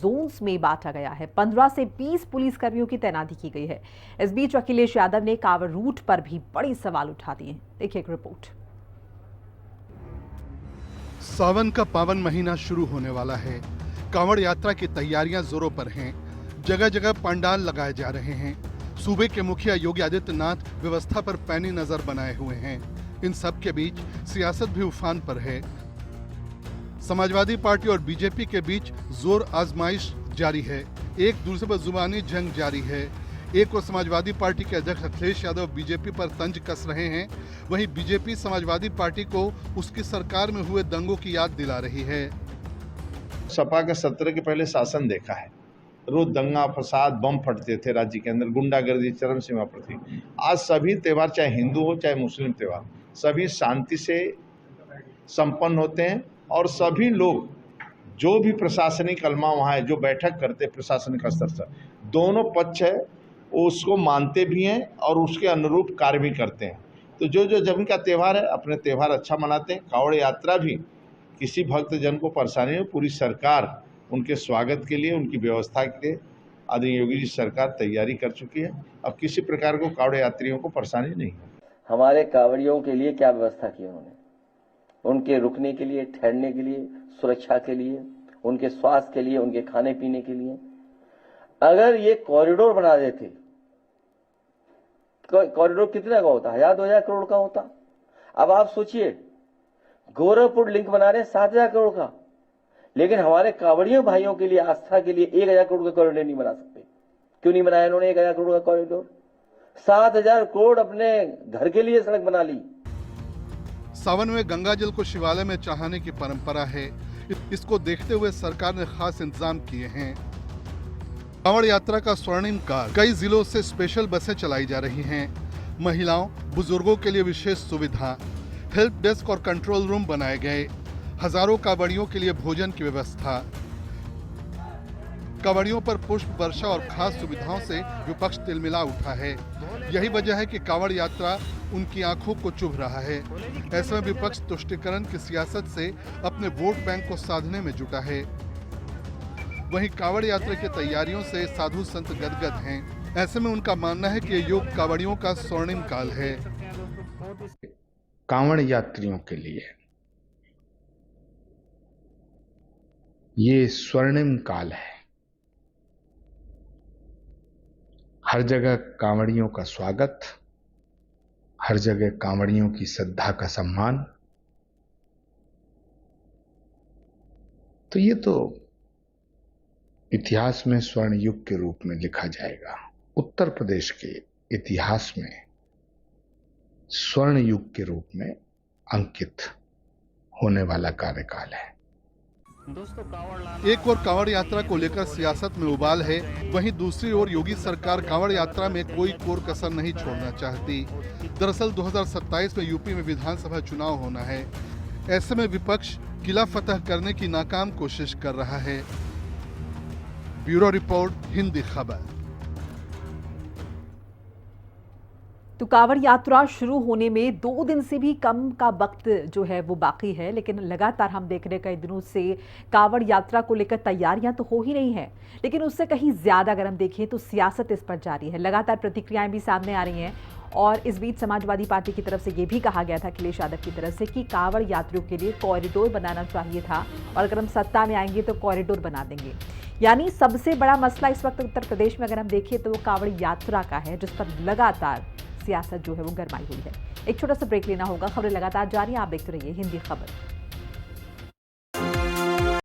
Jones में बांटा गया है। 15 से 20 पुलिसकर्मियों की तैनाती की गई है। इस बीच अखिलेश यादव ने कांवड़ रूट पर भी बड़े सवाल उठा दिए। देखिए एक रिपोर्ट। सावन का पावन महीना शुरू होने वाला है। कांवड़ यात्रा की तैयारियां जोरों पर हैं। जगह जगह पंडाल लगाए जा रहे हैं। सूबे के मुखिया योगी आदित्यनाथ व्यवस्था पर पैनी नजर बनाए हुए हैं। इन सब के बीच सियासत भी उफान पर है। समाजवादी पार्टी और बीजेपी के बीच जोर आजमाइश जारी है। एक दूसरे पर जुबानी जंग जारी है। एक और समाजवादी पार्टी के अध्यक्ष अखिलेश यादव बीजेपी पर तंज कस रहे हैं, वहीं बीजेपी समाजवादी पार्टी को उसकी सरकार में हुए दंगों की याद दिला रही है। सपा के 17 के पहले शासन देखा है, रोज दंगा फसाद बम फटते थे, राज्य के अंदर गुंडागर्दी चरम सीमा पर थी। आज सभी त्यौहार, चाहे हिंदू हो चाहे मुस्लिम त्यौहार, सभी शांति से संपन्न होते हैं और सभी लोग जो भी प्रशासनिक अलमा वहाँ है, जो बैठक करते प्रशासनिक स्तर से, दोनों पक्ष है वो उसको मानते भी हैं और उसके अनुरूप कार्य भी करते हैं। तो जो जो जब का त्यौहार है अपने त्यौहार अच्छा मनाते हैं। कांवड़ यात्रा भी किसी भक्त जन को परेशानी हो, पूरी सरकार उनके स्वागत के लिए, उनकी व्यवस्था के लिए आदरणीय योगी जी सरकार तैयारी कर चुकी है। अब किसी प्रकार को कांवड़ यात्रियों को परेशानी नहीं है। हमारे कांवड़ियों के लिए क्या व्यवस्था की उन्होंने, उनके रुकने के लिए, ठहरने के लिए, सुरक्षा के लिए, उनके स्वास्थ्य के लिए, उनके खाने पीने के लिए। अगर ये कॉरिडोर बना देते, कॉरिडोर कितने का होता, 1000-2000 करोड़ का होता। अब आप सोचिए, गोरखपुर लिंक बना रहे 7000 करोड़ का, लेकिन हमारे कांवड़ियों भाइयों के लिए, आस्था के लिए 1000 करोड़ का कॉरिडोर नहीं बना सकते। क्यों नहीं बनाया इन्होंने 1000 करोड़ का कॉरिडोर? 7000 करोड़ अपने घर के लिए सड़क बना ली। सावन में गंगा जल को शिवालय में चढ़ाने की परंपरा है। इसको देखते हुए सरकार ने खास इंतजाम किए हैं। कांवड़ यात्रा का स्वर्णिम काल, कई जिलों से स्पेशल बसें चलाई जा रही हैं। महिलाओं, बुजुर्गों के लिए विशेष सुविधा, हेल्प डेस्क और कंट्रोल रूम बनाए गए। हजारों कांवड़ियों के लिए भोजन की व्यवस्था। कांवड़ियों पर पुष्प वर्षा और खास सुविधाओं से विपक्ष तिलमिला उठा है। यही वजह है कि कांवड़ यात्रा उनकी आंखों को चुभ रहा है। ऐसे में विपक्ष तुष्टीकरण की सियासत से अपने वोट बैंक को साधने में जुटा है। वहीं कांवड़ यात्रा की तैयारियों से साधु संत गदगद हैं। ऐसे में उनका मानना है कि ये युग कांवड़ियों का स्वर्णिम काल है। कांवड़ यात्रियों के लिए ये स्वर्णिम काल है। हर जगह कांवड़ियों का स्वागत, हर जगह कांवड़ियों की श्रद्धा का सम्मान। तो ये तो इतिहास में स्वर्ण युग के रूप में लिखा जाएगा। उत्तर प्रदेश के इतिहास में स्वर्ण युग के रूप में अंकित होने वाला कार्यकाल है। एक और कांवड़ यात्रा को लेकर सियासत में उबाल है, वहीं दूसरी ओर योगी सरकार कांवड़ यात्रा में कोई कोर कसर नहीं छोड़ना चाहती। दरअसल 2027 में यूपी में विधानसभा चुनाव होना है। ऐसे में विपक्ष किला फतह करने की नाकाम कोशिश कर रहा है। ब्यूरो रिपोर्ट, हिंदी खबर। तो कांवड़ यात्रा शुरू होने में 2 दिन से भी कम का वक्त जो है वो बाकी है, लेकिन लगातार हम देख रहे हैं कई दिनों से कांवड़ यात्रा को लेकर तैयारियां तो हो ही रही हैं, लेकिन उससे कहीं ज्यादा अगर हम देखें तो सियासत इस पर जारी है। लगातार प्रतिक्रियाएं भी सामने आ रही हैं और इस बीच समाजवादी पार्टी की तरफ से ये भी कहा गया था, अखिलेश यादव की तरफ से, कि कांवड़ यात्रियों के लिए कॉरिडोर बनाना चाहिए था और अगर हम सत्ता में आएंगे तो कॉरिडोर बना देंगे। यानी सबसे बड़ा मसला इस वक्त उत्तर प्रदेश में अगर हम देखें तो वो कांवड़ यात्रा का है, जिस पर लगातार सियासत जो है वो गरमाई हुई है। एक छोटा सा ब्रेक लेना होगा। खबरें लगातार जारी हैं, आप देखते रहिए हिंदी खबर।